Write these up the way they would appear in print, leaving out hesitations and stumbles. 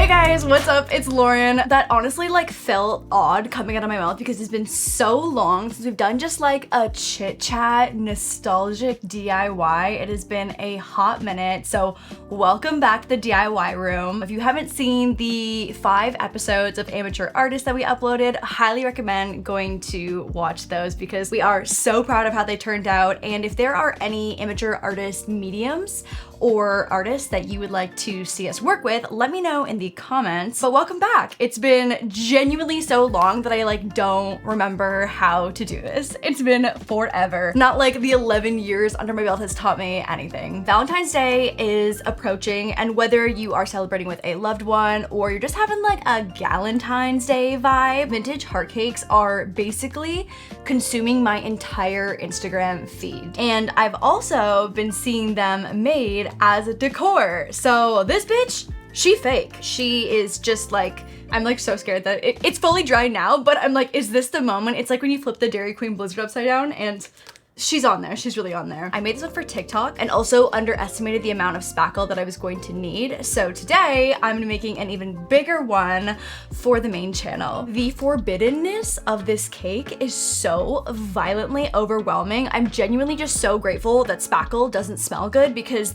Hey guys, what's up? It's Lauren. That honestly like felt odd coming out of my mouth because it's been so long since we've done just like a chit chat, nostalgic DIY. It has been a hot minute, so welcome back to the DIY room. If you haven't seen the 5 episodes of Amateur Artist that we uploaded, highly recommend going to watch those because we are so proud of how they turned out. And if there are any amateur artist mediums or artists that you would like to see us work with, let me know in the comments. But welcome back. It's been genuinely so long that I like don't remember how to do this. It's been forever. Not like the 11 years under my belt has taught me anything. Valentine's Day is approaching, and whether you are celebrating with a loved one or you're just having like a Galentine's Day vibe, vintage heart cakes are basically consuming my entire Instagram feed. And I've also been seeing them made as a decor. So this bitch, she fake. She is just like, I'm like so scared that it's fully dry now, but I'm like, is this the moment? It's like when you flip the Dairy Queen Blizzard upside down and she's on there. She's really on there. I made this one for TikTok and also underestimated the amount of spackle that I was going to need. So today I'm gonna be making an even bigger one for the main channel. The forbiddenness of this cake is so violently overwhelming. I'm genuinely just so grateful that spackle doesn't smell good because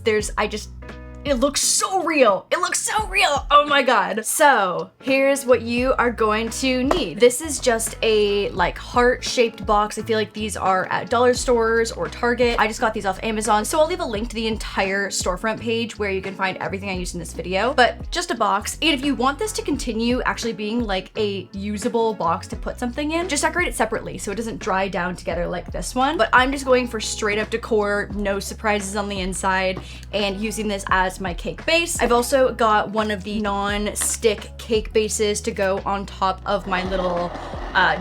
it looks so real. It looks so real. Oh my God. So here's what you are going to need. This is just a like heart-shaped box. I feel like these are at dollar stores or Target. I just got these off Amazon. So I'll leave a link to the entire storefront page where you can find everything I used in this video, but just a box. And if you want this to continue actually being like a usable box to put something in, just decorate it separately so it doesn't dry down together like this one. But I'm just going for straight up decor, no surprises on the inside, and using this as my cake base. I've also got one of the non-stick cake bases to go on top of my little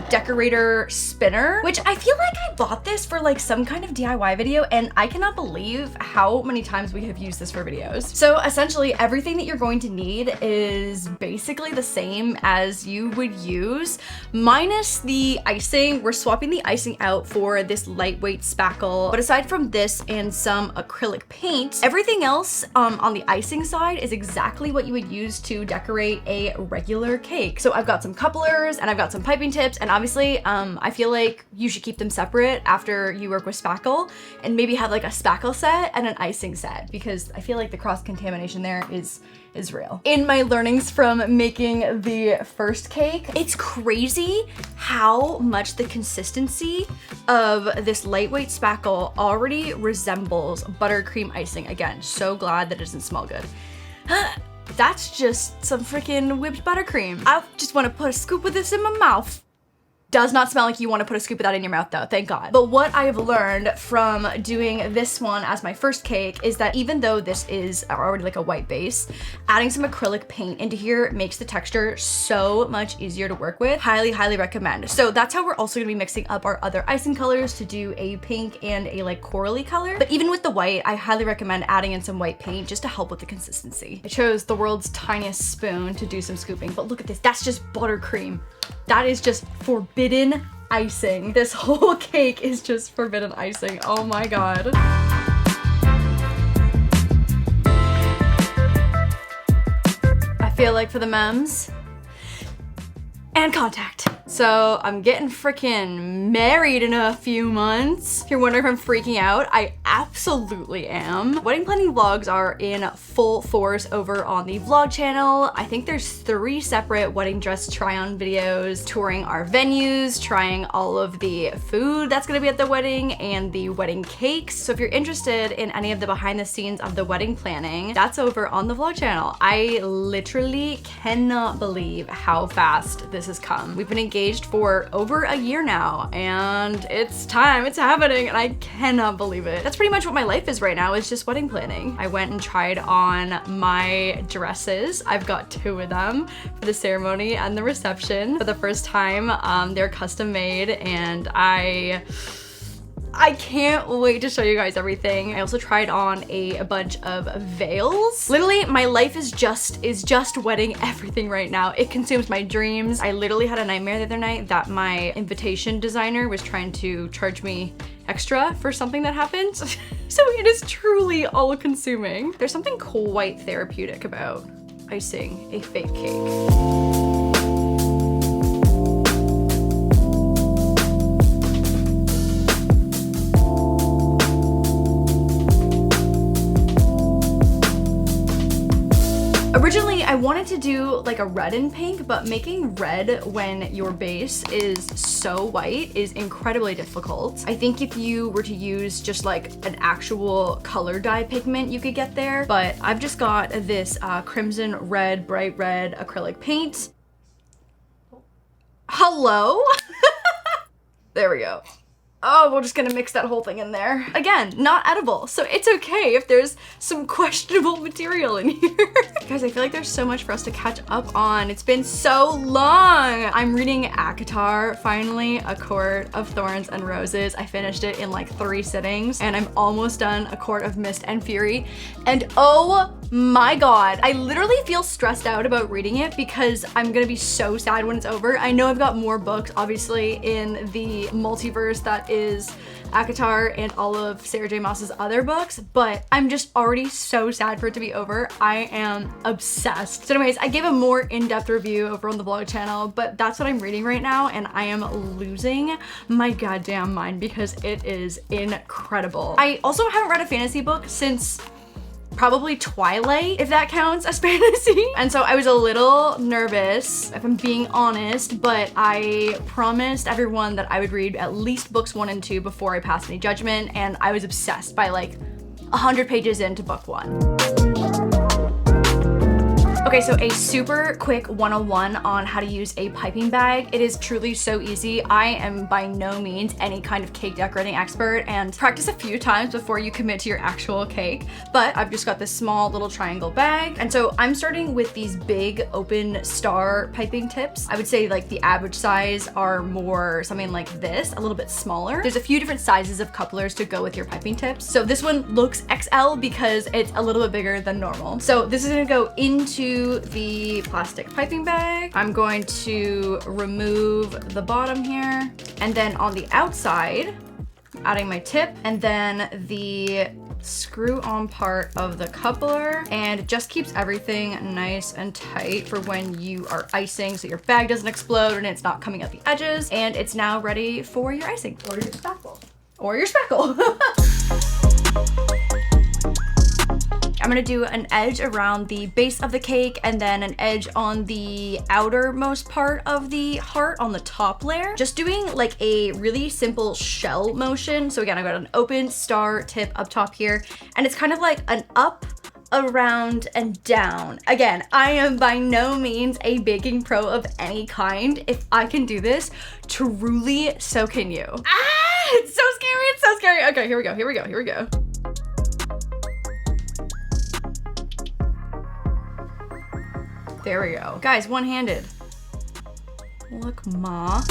decorator spinner, which I feel like I bought this for like some kind of DIY video, and I cannot believe how many times we have used this for videos. So essentially everything that you're going to need is basically the same as you would use, minus the icing. We're swapping the icing out for this lightweight spackle, but aside from this and some acrylic paint, everything else on the icing side is exactly what you would use to decorate a regular cake. So I've got some couplers and I've got some piping tips, and obviously I feel like you should keep them separate after you work with spackle and maybe have like a spackle set and an icing set, because I feel like the cross-contamination there is real. In my learnings from making the first cake, it's crazy how much the consistency of this lightweight spackle already resembles buttercream icing. Again, so glad that it doesn't smell good. That's just some freaking whipped buttercream. I just want to put a scoop of this in my mouth. Does not smell like you want to put a scoop of that in your mouth though, thank God. But what I have learned from doing this one as my first cake is that even though this is already like a white base, adding some acrylic paint into here makes the texture so much easier to work with. Highly, highly recommend. So that's how we're also gonna be mixing up our other icing colors to do a pink and a like corally color. But even with the white, I highly recommend adding in some white paint just to help with the consistency. I chose the world's tiniest spoon to do some scooping, but look at this, that's just buttercream. That is just forbidden icing. This whole cake is just forbidden icing. Oh my God. I feel like for the memes and contact. So I'm getting freaking married in a few months. If you're wondering if I'm freaking out, I absolutely am. Wedding planning vlogs are in full force over on the vlog channel. I think there's 3 separate wedding dress try-on videos, touring our venues, trying all of the food that's gonna be at the wedding, and the wedding cakes. So if you're interested in any of the behind the scenes of the wedding planning, that's over on the vlog channel. I literally cannot believe how fast this has come. We've been engaged for over a year now, and it's time, it's happening, and I cannot believe it. That's pretty much what my life is right now, is just wedding planning. I went and tried on my dresses. I've got 2 of them for the ceremony and the reception. For the first time, they're custom made, and I can't wait to show you guys everything. I also tried on a bunch of veils. Literally, my life is just wedding everything right now. It consumes my dreams. I literally had a nightmare the other night that my invitation designer was trying to charge me extra for something that happened. So it is truly all consuming. There's something quite therapeutic about icing a fake cake. Originally, I wanted to do like a red and pink, but making red when your base is so white is incredibly difficult. I think if you were to use just like an actual color dye pigment, you could get there, but I've just got this crimson red, bright red acrylic paint. Hello? There we go. Oh, we're just gonna mix that whole thing in there. Again, not edible, so it's okay if there's some questionable material in here. Guys, I feel like there's so much for us to catch up on. It's been so long. I'm reading ACOTAR, finally, A Court of Thorns and Roses. I finished it in like 3 sittings, and I'm almost done A Court of Mist and Fury. And oh my God, I literally feel stressed out about reading it because I'm gonna be so sad when it's over. I know I've got more books, obviously, in the multiverse that is ACOTAR and all of Sarah J Maas's other books, but I'm just already so sad for it to be over. I am obsessed. So anyways, I gave a more in-depth review over on the vlog channel, but that's what I'm reading right now, and I am losing my goddamn mind because it is incredible. I also haven't read a fantasy book since probably Twilight, if that counts as fantasy. And so I was a little nervous, if I'm being honest, but I promised everyone that I would read at least books 1 and 2 before I passed any judgment, and I was obsessed by like 100 pages into book 1. Okay, so a super quick 101 on how to use a piping bag. It is truly so easy. I am by no means any kind of cake decorating expert, and practice a few times before you commit to your actual cake. But I've just got this small little triangle bag. And so I'm starting with these big open star piping tips. I would say like the average size are more something like this, a little bit smaller. There's a few different sizes of couplers to go with your piping tips. So this one looks XL because it's a little bit bigger than normal. So this is gonna go into the plastic piping bag. I'm going to remove the bottom here, and then on the outside, adding my tip, and then the screw-on part of the coupler, and it just keeps everything nice and tight for when you are icing so your bag doesn't explode and it's not coming out the edges. And it's now ready for your icing. Or your spackle. Or your spackle. I'm gonna do an edge around the base of the cake and then an edge on the outermost part of the heart on the top layer. Just doing like a really simple shell motion. So again, I've got an open star tip up top here, and it's kind of like an up, around, and down. Again, I am by no means a baking pro of any kind. If I can do this, truly, so can you. Ah, it's so scary, it's so scary. Okay, here we go, here we go, here we go. There we go. Guys, one-handed. Look, ma.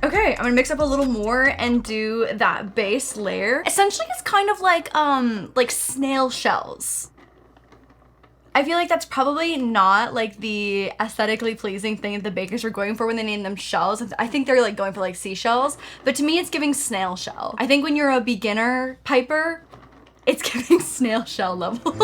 Okay, I'm gonna mix up a little more and do that base layer. Essentially, it's kind of like snail shells. I feel like that's probably not like the aesthetically pleasing thing that the bakers are going for when they name them shells. I think they're like going for like seashells, but to me it's giving snail shell. I think when you're a beginner piper, it's giving snail shell level.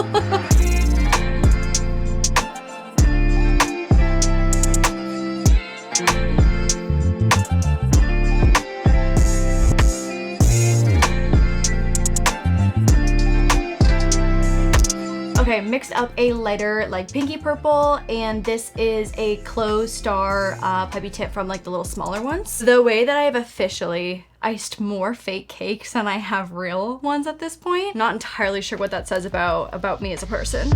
Okay, mixed up a lighter like pinky purple, and this is a closed star pipey tip from like the little smaller ones. The way that I have officially iced more fake cakes than I have real ones at this point. Not entirely sure what that says about me as a person.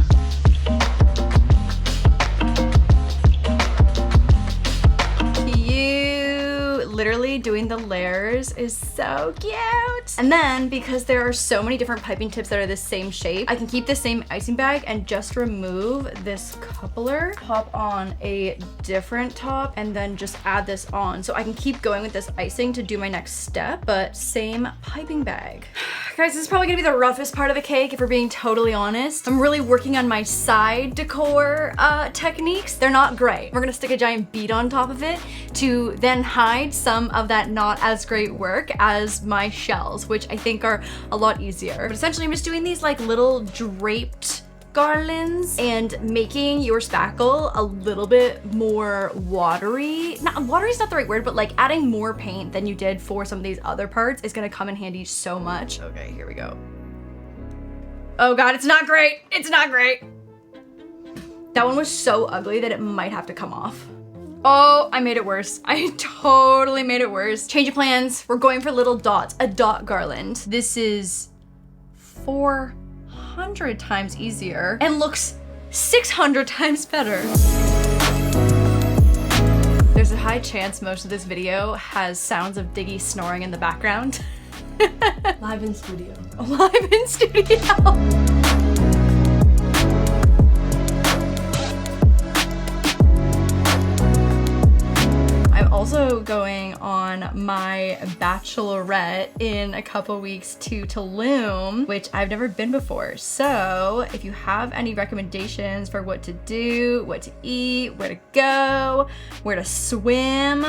Literally doing the layers is so cute. And then because there are so many different piping tips that are the same shape, I can keep the same icing bag and just remove this coupler, pop on a different top, and then just add this on. So I can keep going with this icing to do my next step, but same piping bag. Guys, this is probably gonna be the roughest part of the cake if we're being totally honest. I'm really working on my side decor techniques. They're not great. We're gonna stick a giant bead on top of it to then hide some of that not as great work as my shells, which I think are a lot easier. But essentially I'm just doing these like little draped garlands and making your spackle a little bit more watery. Not watery is not the right word, but like adding more paint than you did for some of these other parts is gonna come in handy so much. Okay, here we go. Oh God, it's not great. It's not great. That one was so ugly that it might have to come off. Oh, I made it worse. I totally made it worse. Change of plans. We're going for little dots, a dot garland. This is 400 times easier and looks 600 times better. There's a high chance most of this video has sounds of Diggy snoring in the background. Live in studio. Live in studio. Also going on my bachelorette in a couple weeks to Tulum, which I've never been before. So if you have any recommendations for what to do, what to eat, where to go, where to swim,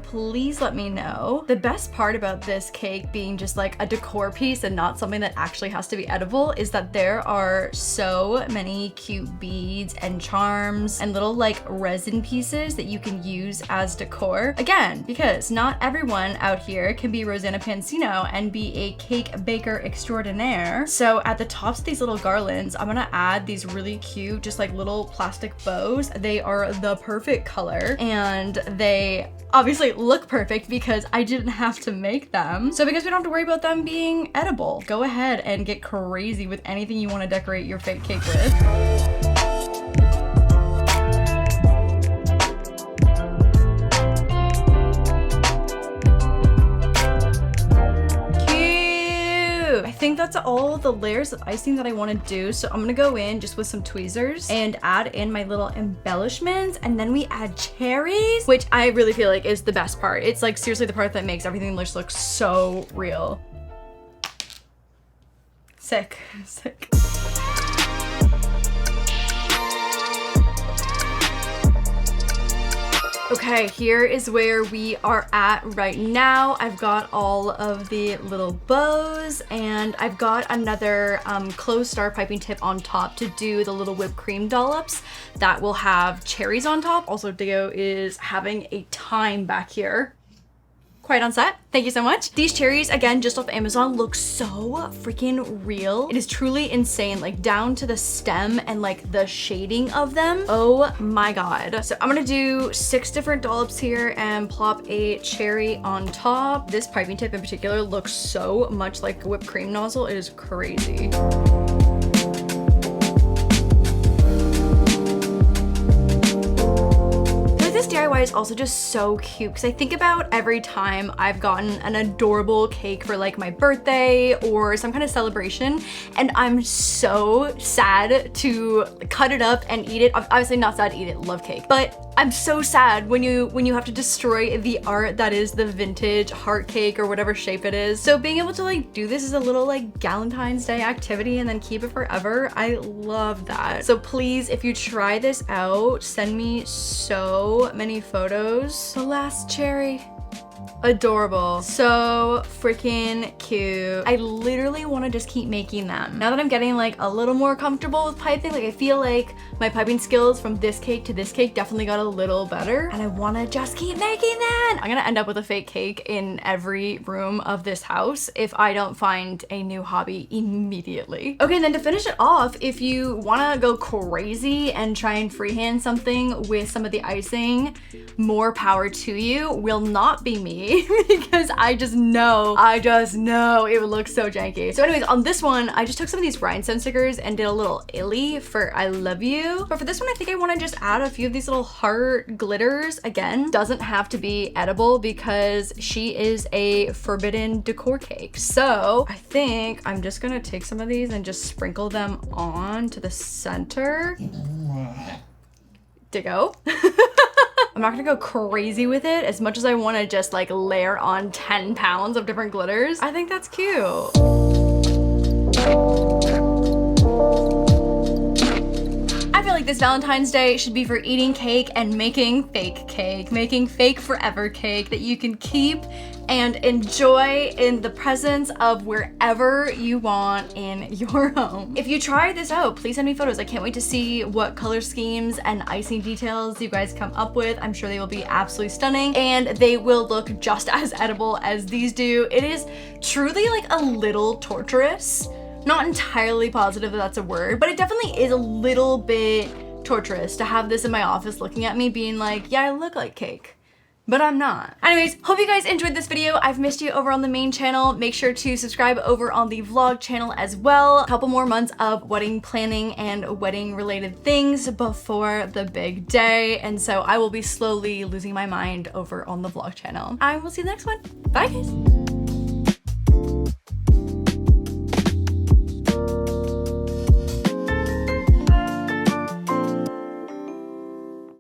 please let me know. The best part about this cake being just like a decor piece and not something that actually has to be edible is that there are so many cute beads and charms and little like resin pieces that you can use as decor. Again, because not everyone out here can be Rosanna Pansino and be a cake baker extraordinaire. So at the tops of these little garlands, I'm gonna add these really cute, just like little plastic bows. They are the perfect color and they obviously look perfect because I didn't have to make them. So because we don't have to worry about them being edible, go ahead and get crazy with anything you want to decorate your fake cake with. I think that's all the layers of icing that I want to do. So I'm gonna go in just with some tweezers and add in my little embellishments, and then we add cherries, which I really feel like is the best part. It's like seriously the part that makes everything just look so real. Sick, sick. Okay, here is where we are at right now. I've got all of the little bows and I've got another closed star piping tip on top to do the little whipped cream dollops that will have cherries on top. Also, Dio is having a time back here. Quite on set. Thank you so much. These cherries, again, just off Amazon, look so freaking real. It is truly insane, like down to the stem and like the shading of them. Oh my God. So I'm gonna do 6 different dollops here and plop a cherry on top. This piping tip in particular looks so much like a whipped cream nozzle. It is crazy. This DIY is also just so cute because I think about every time I've gotten an adorable cake for like my birthday or some kind of celebration and I'm so sad to cut it up and eat it. Obviously not sad to eat it, love cake, but I'm so sad when you have to destroy the art that is the vintage heart cake or whatever shape it is. So being able to like do this as a little like Galentine's Day activity and then keep it forever, I love that. So please, if you try this out, send me so many photos. The last cherry. Adorable. So freaking cute. I literally want to just keep making them. Now that I'm getting like a little more comfortable with piping, like I feel like my piping skills from this cake to this cake definitely got a little better and I want to just keep making them. I'm gonna end up with a fake cake in every room of this house if I don't find a new hobby immediately. Okay, and then to finish it off, if you want to go crazy and try and freehand something with some of the icing, more power to you. Will not be me because I just know it would look so janky. So anyways, on this one, I just took some of these rhinestone stickers and did a little illy for I love you. But for this one, I think I want to just add a few of these little heart glitters. Again, doesn't have to be edible because she is a forbidden decor cake. So I think I'm just gonna take some of these and just sprinkle them on to the center. Diggo. I'm not gonna go crazy with it as much as I want to just like layer on 10 pounds of different glitters. I think that's cute. I feel like like this Valentine's Day should be for eating cake and making fake cake, making fake forever cake that you can keep and enjoy in the presence of wherever you want in your home. If you try this out, please send me photos. I can't wait to see what color schemes and icing details you guys come up with. I'm sure they will be absolutely stunning and they will look just as edible as these do. It is truly like a little torturous. Not entirely positive that that's a word, but it definitely is a little bit torturous to have this in my office looking at me being like, yeah, I look like cake. But I'm not. Anyways, hope you guys enjoyed this video. I've missed you over on the main channel. Make sure to subscribe over on the vlog channel as well. A couple more months of wedding planning and wedding related things before the big day. And so I will be slowly losing my mind over on the vlog channel. I will see you in the next one. Bye guys.